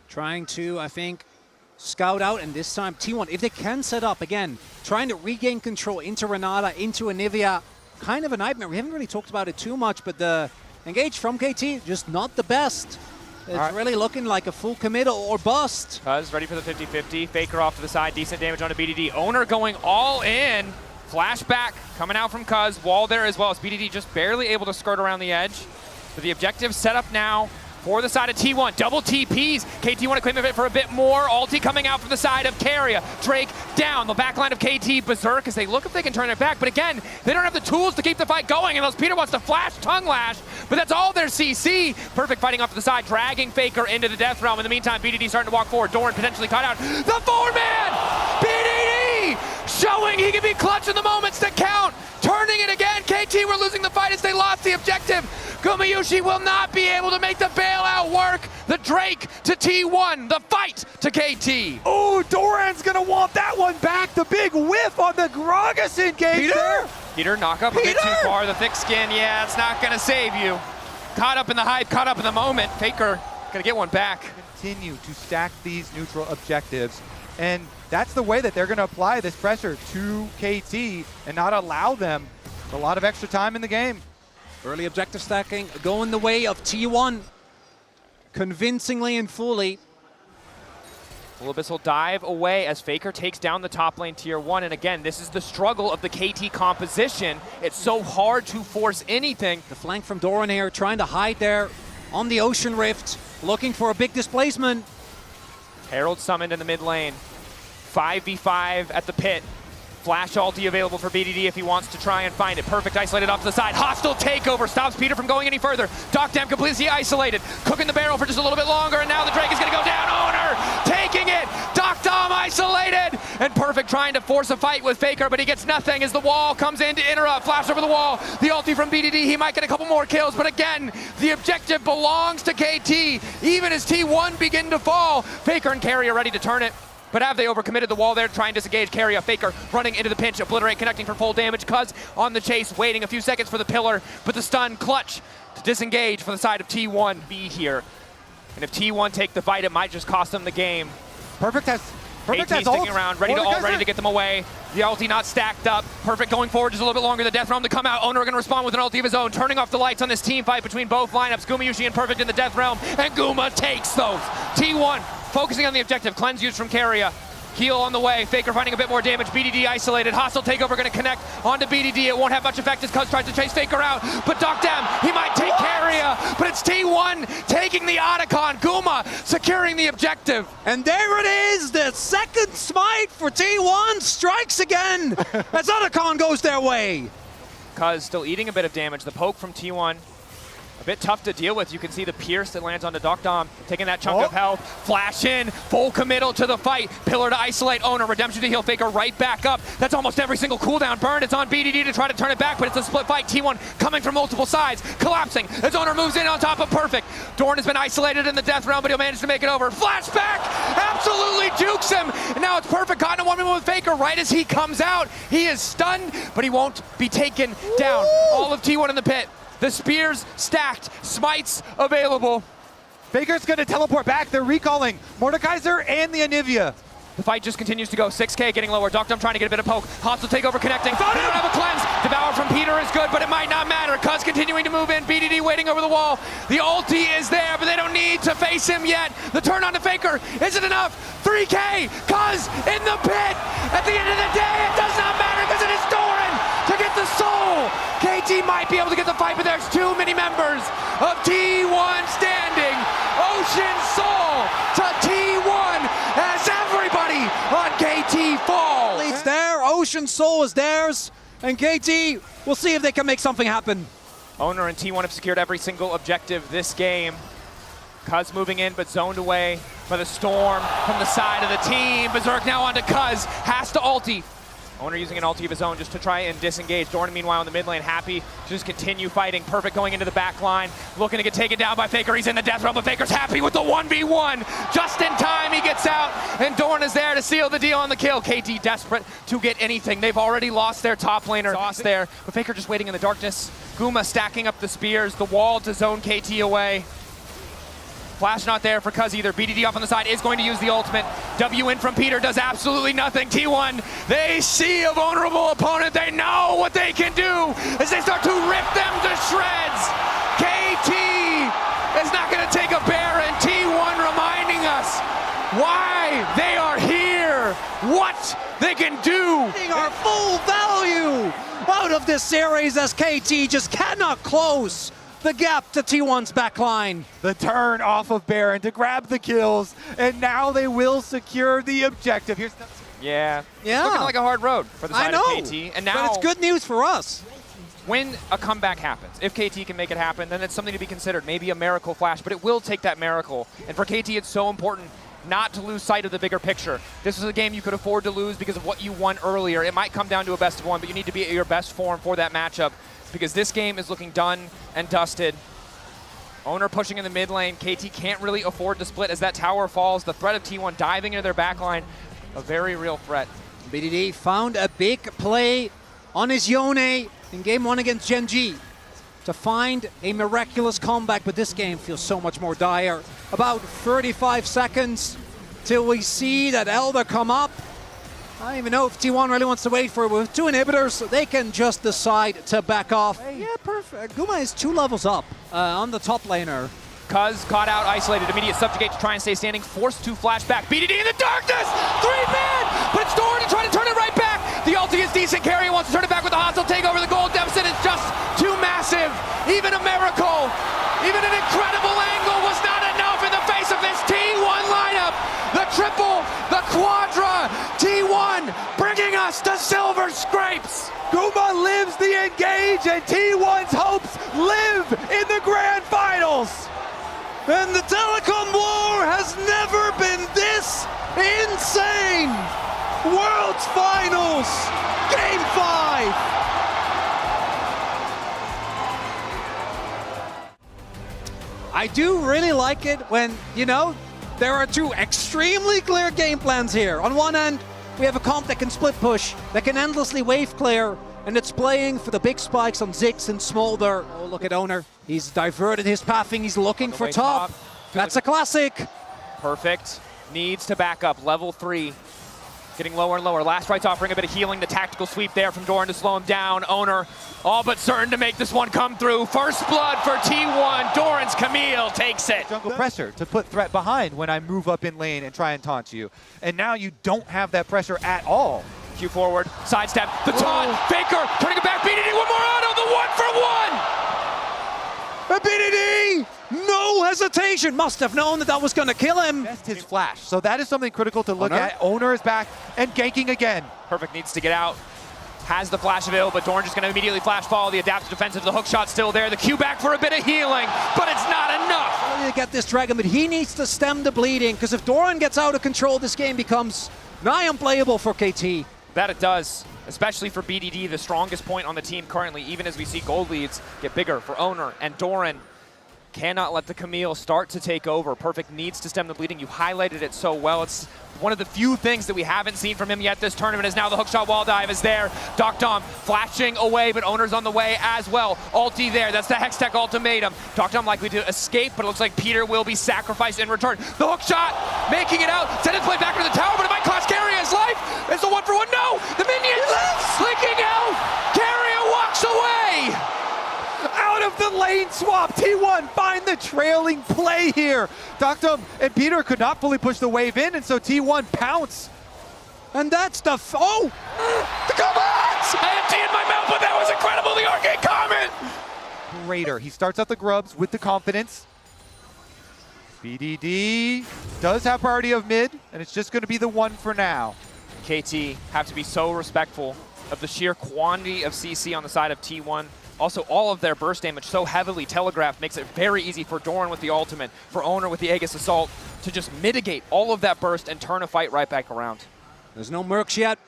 trying to, I think, scout out, and this time T1, if they can set up again, trying to regain control into Renata, into Anivia, kind of a nightmare. We haven't really talked about it too much, but the engage from KT, just not the best. It's really looking like a full commit or bust. Cuz ready for the 50-50. Faker off to the side, decent damage onto BDD. Owner going all in. Flashback coming out from Cuz. Wall there as well as BDD just barely able to skirt around the edge. But the objective set up now for the side of T1, double TPs. KT want to claim it for a bit more. Ulti coming out from the side of Keria. Drake down. The back line of KT berserk as they look if they can turn it back. But again, they don't have the tools to keep the fight going unless Peter wants to flash tongue lash. But that's all their CC. Perfect fighting off to the side, dragging Faker into the death realm. In the meantime, BDD starting to walk forward. Doran potentially caught out. The 4-man! BDD showing he can be clutch in the moments that count. Turning it again. KT were losing the fight as they lost the objective. Gumayushi will not be able to make the bailout work. The Drake to T1, the fight to KT. Oh, Doran's gonna want that one back. The big whiff on the Gragas engage there. Peter, knock up a bit too far. The thick skin, yeah, it's not going to save you. Caught up in the hype, caught up in the moment. Faker going to get one back. Continue to stack these neutral objectives. And that's the way that they're going to apply this pressure to KT and not allow them a lot of extra time in the game. Early objective stacking going the way of T1. Convincingly and fully. Abyss will dive away as Faker takes down the top lane tier 1. And again, this is the struggle of the KT composition. It's so hard to force anything. The flank from Doran here, trying to hide there on the Ocean Rift, looking for a big displacement. Herald summoned in the mid lane. 5v5 at the pit. Flash ulti available for BDD if he wants to try and find it. Perfect, isolated off to the side. Hostile takeover stops Peter from going any further. Docdam completely isolated. Cooking the barrel for just a little bit longer, and now the Drake is going to go down. Owner taking it. Docdam isolated. And Perfect trying to force a fight with Faker, but he gets nothing as the wall comes in to interrupt. Flash over the wall. The ulti from BDD. He might get a couple more kills, but again, the objective belongs to KT. Even as T1 begin to fall, Faker and Carry are ready to turn it. But have they overcommitted the wall there to try and disengage Carry? Faker running into the pinch, Obliterate connecting for full damage. Cuz on the chase, waiting a few seconds for the pillar, but the stun clutch to disengage for the side of T1 be here. And if T1 take the fight, it might just cost them the game. Perfect has sticking ult. around, ready to get them away. The ulti not stacked up. Perfect going forward just a little bit longer. The Death Realm to come out. Owner going to respond with an ulti of his own, turning off the lights on this team fight between both lineups. Gumayushi and Perfect in the Death Realm, and Guma takes those. T1 focusing on the objective. Cleanse used from Carrier. Heal on the way. Faker finding a bit more damage. BDD isolated. Hostile takeover going to connect onto BDD. It won't have much effect as Cuz tries to chase Faker out. But Docdam, he might take Carrier. But it's T1 taking the Otacon. Guma securing the objective. And there it is. The second smite for T1 strikes again as Otacon goes their way. Cuz still eating a bit of damage. The poke from T1. A bit tough to deal with. You can see the pierce that lands onto Docdam, taking that chunk of health. Flash in, full committal to the fight. Pillar to isolate Owner, redemption to heal Faker right back up. That's almost every single cooldown burn. It's on BDD to try to turn it back, but it's a split fight. T1 coming from multiple sides, collapsing as Owner moves in on top of Perfect. Dorn has been isolated in the Death Realm, but he'll manage to make it over. Flashback, absolutely jukes him. And now it's Perfect caught in a 1v1 with Faker right as he comes out. He is stunned, but he won't be taken down. All of T1 in the pit. The spears stacked, smites available. Faker's going to teleport back. They're recalling Mordekaiser and the Anivia. The fight just continues to go. 6K getting lower. Docdam trying to get a bit of poke. Hostile takeover connecting. They don't have a cleanse. Devour from Peter is good, but it might not matter. Cuz continuing to move in. BDD waiting over the wall. The ulti is there, but they don't need to face him yet. The turn on to Faker isn't enough. 3K. Cuz in the pit. At the end of the day, it does not matter because it is Doran to get the soul. KT might be able to get the fight, but there's too many members of T1 standing. Ocean Soul to T1 as everybody on KT falls. It's there. Ocean Soul is theirs. And KT, we'll see if they can make something happen. Owner and T1 have secured every single objective this game. Cuz moving in, but zoned away by the storm from the side of the team. Berserk now onto Cuz, has to ulti. Owner using an ulti of his own just to try and disengage. Dorn, meanwhile, in the mid lane, happy to just continue fighting. Perfect going into the back line, looking to get taken down by Faker. He's in the Death Realm, but Faker's happy with the 1v1. Just in time, he gets out, and Dorn is there to seal the deal on the kill. KT desperate to get anything. They've already lost their top laner. Lost there, but Faker just waiting in the darkness. Guma stacking up the spears, the wall to zone KT away. Flash not there for Cuz either. BDD off on the side is going to use the ultimate. W in from Peter does absolutely nothing. T1, they see a vulnerable opponent. They know what they can do as they start to rip them to shreds. KT is not going to take a bear, and T1 reminding us why they are here, what they can do. Getting our full value out of this series as KT just cannot close the gap to T1's backline. The turn off of Baron to grab the kills, and now they will secure the objective. Here's the Yeah. It's looking like a hard road for the side of KT. And now, but it's good news for us. When a comeback happens, if KT can make it happen, then it's something to be considered. Maybe a miracle flash, but it will take that miracle. And for KT, it's so important not to lose sight of the bigger picture. This is a game you could afford to lose because of what you won earlier. It might come down to a best of one, but you need to be at your best form for that matchup, because this game is looking done and dusted. Owner pushing in the mid lane. KT can't really afford to split as that tower falls. The threat of T1 diving into their backline, a very real threat. BDD found a big play on his Yone in game 1 against Gen G to find a miraculous comeback, but this game feels so much more dire. About 35 seconds till we see that Elder come up. I don't even know if T1 really wants to wait for it. With 2 inhibitors, they can just decide to back off. Yeah, perfect. Guma is 2 levels up on the top laner. Cuz caught out, isolated, immediate subjugate to try and stay standing, forced to flashback. BDD in the darkness! 3-man! But it's Doran to try to turn it right back! The ulti is decent, Carry wants to turn it back with a hostile takeover. The gold deficit is just too massive. Even a miracle, even an incredible angle was not enough in the face of this T1 lineup. The triple, the quadra, T1 bringing us to silver scrapes. Guma lives the engage, and T1's hopes live in the grand finals. And the telecom war has never been this insane! World's Finals, Game 5! I do really like it when, you know, there are 2 extremely clear game plans here. On one end, we have a comp that can split push, that can endlessly wave clear, and it's playing for the big spikes on Ziggs and Smolder. Oh, look at Owner. He's diverted his pathing. He's looking for top. That's a classic. Perfect. Needs to back up. Level 3. Getting lower and lower. Last right's offering a bit of healing. The tactical sweep there from Doran to slow him down. Owner all but certain to make this one come through. First blood for T1. Doran's Camille takes it. Jungle pressure to put threat behind when I move up in lane and try and taunt you. And now you don't have that pressure at all. Q forward, sidestep, the taunt, Faker, turning it back, BDD, one more auto, the 1-for-1! BDD, no hesitation, must have known that was going to kill him. That's his flash, so that is something critical to look at. Owner is back and ganking again. Perfect needs to get out, has the flash available, but Doran just going to immediately flash follow, the adaptive defensive, the hook shot still there, the Q back for a bit of healing, but it's not enough. To get this dragon, but he needs to stem the bleeding, because if Doran gets out of control, this game becomes nigh unplayable for KT. That it does, especially for BDD, the strongest point on the team currently, even as we see gold leads get bigger for Owner, and Doran cannot let the Camille start to take over. Perfect needs to stem the bleeding. You highlighted it so well. It's one of the few things that we haven't seen from him yet this tournament is now the hookshot wall dive is there. Doctom flashing away, but Owner's on the way as well. Ulti there, that's the Hextech ultimatum. Doctom likely to escape, but it looks like Peter will be sacrificed in return. The hookshot, making it out, send his play back to the tower, but it might cost Carrier his life. It's the 1-for-1, no! The minions linking out! Carrier walks away! Out of the lane swap, T1 find the trailing play here. Doctum and Peter could not fully push the wave in, and so T1 pounce. And that's the the comments! I had tea in my mouth, but that was incredible, the arcade comment! Raider, he starts out the grubs with the confidence. BDD does have priority of mid, and it's just going to be the 1 for now. KT have to be so respectful of the sheer quantity of CC on the side of T1. Also, all of their burst damage so heavily telegraphed makes it very easy for Doran with the ultimate, for Owner with the Aegis Assault, to just mitigate all of that burst and turn a fight right back around. There's no mercs yet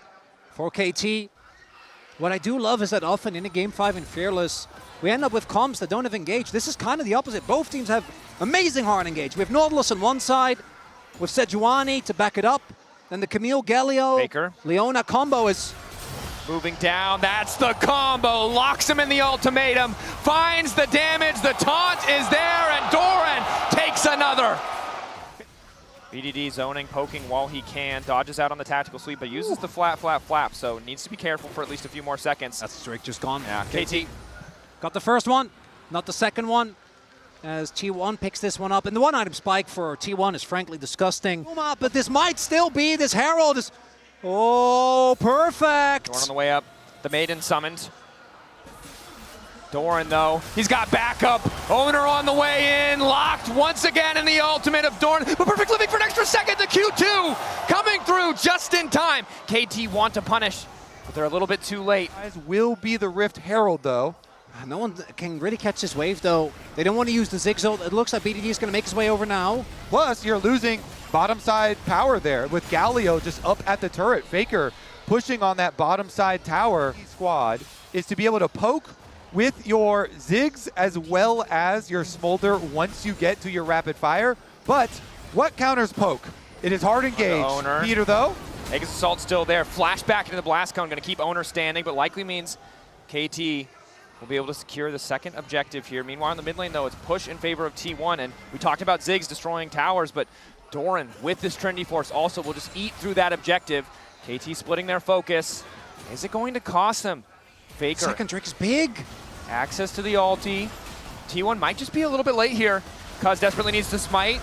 for KT. What I do love is that often in a Game 5 in Fearless, we end up with comps that don't have engage. This is kind of the opposite. Both teams have amazing hard engage. We have Nautilus on one side, with Sejuani to back it up, then the Camille Galio, Baker. Leona combo is moving down, that's the combo, locks him in the ultimatum, finds the damage, the taunt is there, and Doran takes another. BDD zoning, poking while he can, dodges out on the tactical sweep, but uses the flap, so needs to be careful for at least a few more seconds. That's Drake just gone. Yeah, KT got the first one, not the second one, as T1 picks this one up. And the one-item spike for T1 is frankly disgusting. But this might still be, this Herald is... Oh, perfect! Doran on the way up. The Maiden summoned. Doran, though, he's got backup. Owner on the way in, locked once again in the ultimate of Doran. But Perfect living for an extra second. The Q2 coming through just in time. KT want to punish, but they're a little bit too late. Will be the Rift Herald, though. No one can really catch this wave, though. They don't want to use the Ziggs ult. It looks like BDD is going to make his way over now. Plus, you're losing bottom side power there with Galio just up at the turret. Faker pushing on that bottom side tower. Squad is to be able to poke with your Ziggs as well as your Smolder once you get to your rapid fire. But what counters poke? It is hard engage. Owner. Peter, though, Aegis Assault still there. Flashback into the Blast Cone, going to keep Owner standing, but likely means KT will be able to secure the second objective here. Meanwhile, in the mid lane, though, it's push in favor of T1, and we talked about Ziggs destroying towers, but Doran, with this Trendy Force, also will just eat through that objective. KT splitting their focus. Is it going to cost them? Faker. Second Drake is big. Access to the ulti. T1 might just be a little bit late here. Cuz desperately needs to smite.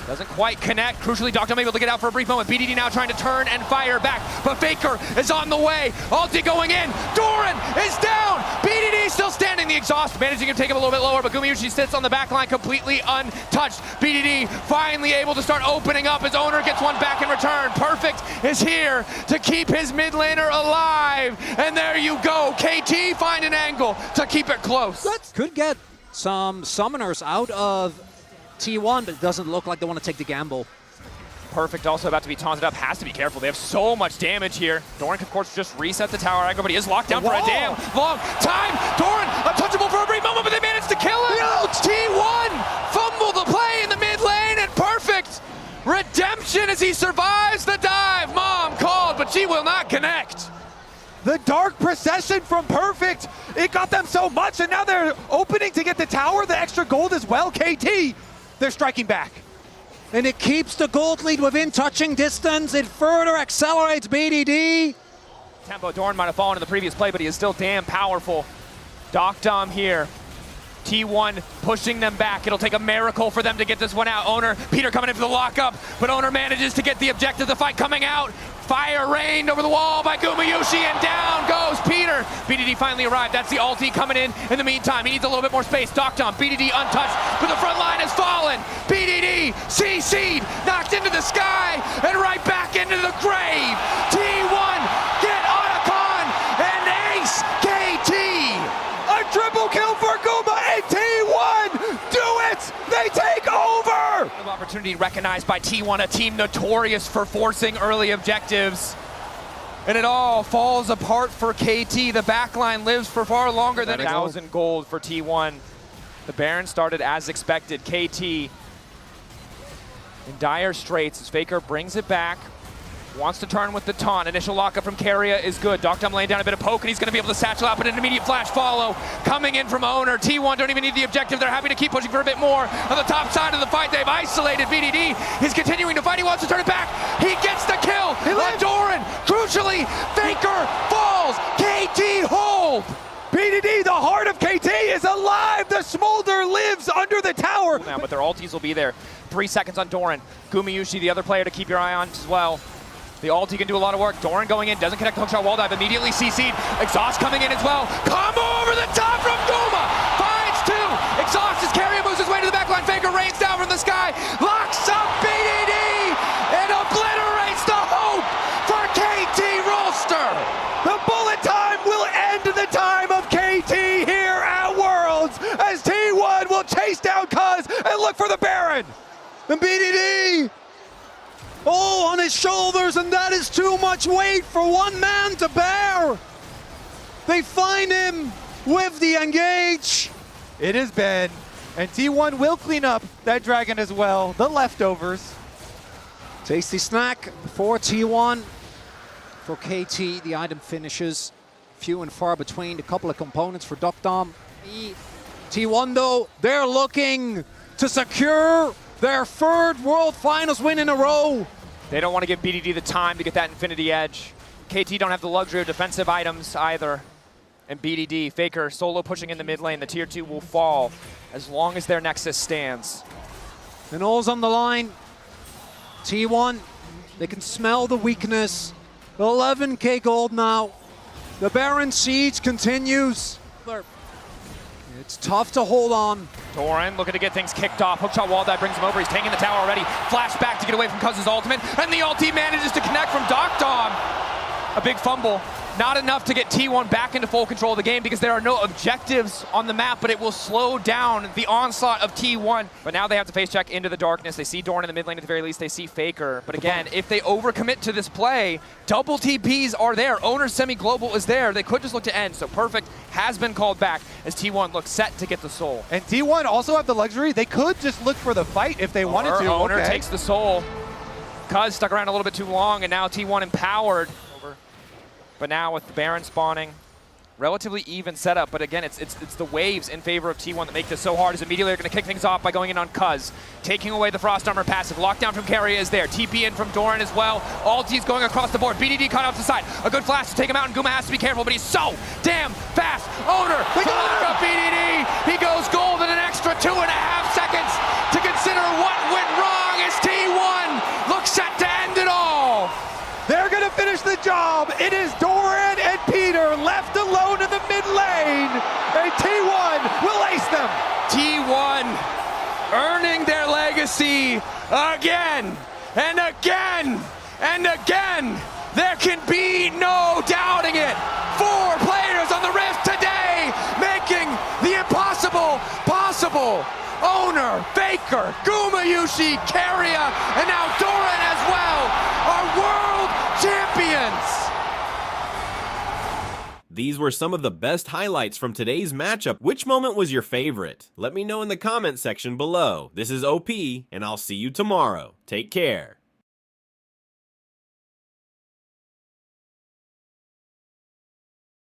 Doesn't quite connect. Crucially, Doctom able to get out for a brief moment. BDD now trying to turn and fire back, but Faker is on the way. Ulti going in. Doran is down. BDD still standing. The exhaust managing to take him a little bit lower, but Gumayushi sits on the back line completely untouched. BDD finally able to start opening up. His owner gets one back in return. Perfect is here to keep his mid laner alive. And there you go. KT find an angle to keep it close. That could get some summoners out of T1, but it doesn't look like they want to take the gamble. Perfect also about to be taunted up. Has to be careful. They have so much damage here. Doran, of course, just reset the tower aggro, but he is locked down for a damn long time. Doran, untouchable for a brief moment, but they managed to kill him. T1 fumble the play in the mid lane, and Perfect redemption as he survives the dive. Mom called, but she will not connect. The dark procession from Perfect, it got them so much, and now they're opening to get the tower, the extra gold as well. KT, they're striking back. And it keeps the gold lead within touching distance. It further accelerates BDD. Tempo, Doran might have fallen in the previous play, but he is still damn powerful. Doctom here. T1 pushing them back. It'll take a miracle for them to get this one out. Owner, Peter coming in for the lockup, but Owner manages to get the objective. The fight coming out. Fire rained over the wall by Gumayushi, and down goes Peter. BDD finally arrived. That's the ulti coming in the meantime. He needs a little bit more space. Doctom, BDD untouched, but the front line has fallen. BDD, CC'd, knocked into the sky, and right back into the grave. T1, get Otacon, and ace KT. A triple kill for Guma and T1. Do it! They take over! Opportunity recognized by T1, a team notorious for forcing early objectives. And it all falls apart for KT. The backline lives for far longer than 1,000 gold for T1. The Baron started as expected. KT in dire straits as Faker brings it back. Wants to turn with the taunt. Initial lockup from Keria is good. Doctom laying down a bit of poke, and he's going to be able to satchel out, but an immediate flash follow coming in from Owner. T1 don't even need the objective. They're happy to keep pushing for a bit more. On the top side of the fight, they've isolated BDD. He's continuing to fight. He wants to turn it back. He gets the kill on Doran. Crucially, Faker falls. KT hold. BDD, the heart of KT, is alive. The smolder lives under the tower. Now, but their ultis will be there. 3 seconds on Doran. Gumayushi, the other player to keep your eye on as well. The ulti can do a lot of work. Doran going in, doesn't connect the hookshot wall dive, immediately CC'd. Exhaust coming in as well. Combo over the top from Guma. Finds 2. Exhaust as Keria moves his way to the backline. Faker rains down from the sky. Locks up BDD and obliterates the hope for KT Rolster. The bullet time will end the time of KT here at Worlds as T1 will chase down Cuz and look for the Baron. And BDD, on his shoulders, and that is too much weight for one man to bear. They find him with the engage. It has been, and T1 will clean up that dragon as well, the leftovers. Tasty snack for T1. For KT, the item finishes few and far between. A couple of components for Doctom. T1 though, they're looking to secure their 3rd World Finals win in a row. They don't want to give BDD the time to get that Infinity Edge. KT don't have the luxury of defensive items either. And BDD, Faker, solo pushing in the mid lane. The tier 2 will fall as long as their Nexus stands. And all's on the line. T1, they can smell the weakness. 11k gold now. The Baron siege continues. It's tough to hold on. Doran looking to get things kicked off. Hookshot wall dive brings him over. He's taking the tower already. Flashback to get away from Cuz's ultimate. And the ulti manages to connect from Doctom. A big fumble. Not enough to get T1 back into full control of the game because there are no objectives on the map, but it will slow down the onslaught of T1. But now they have to face check into the darkness. They see Doran in the mid lane at the very least. They see Faker. But again, if they overcommit to this play, double TPs are there. Owner semi-global is there. They could just look to end. So Perfect has been called back as T1 looks set to get the soul. And T1 also have the luxury. They could just look for the fight if they wanted to. Owner takes the soul. Cuz stuck around a little bit too long, and now T1 empowered. But now with the Baron spawning, relatively even setup, but again, it's the waves in favor of T1 that make this so hard, as immediately they're going to kick things off by going in on Cuz, taking away the Frost Armor passive. Lockdown from Carrier is there. TP in from Doran as well. All D's going across the board. BDD cut off the side. A good flash to take him out, and Guma has to be careful, but he's so damn fast. Owner, of BDD. He goes gold in an extra 2.5 seconds to consider what went wrong as T1 looks set to end it all. They're going to finish the job. It is Doran and Peter left alone in the mid lane. And T1 will ace them. T1 earning their legacy again and again and again. There can be no doubting it. 4 players on the Rift today making the impossible possible. Owner, Faker, Gumayushi, Carrier, and now Doran as well are world champions! These were some of the best highlights from today's matchup. Which moment was your favorite? Let me know in the comment section below. This is OP, and I'll see you tomorrow. Take care.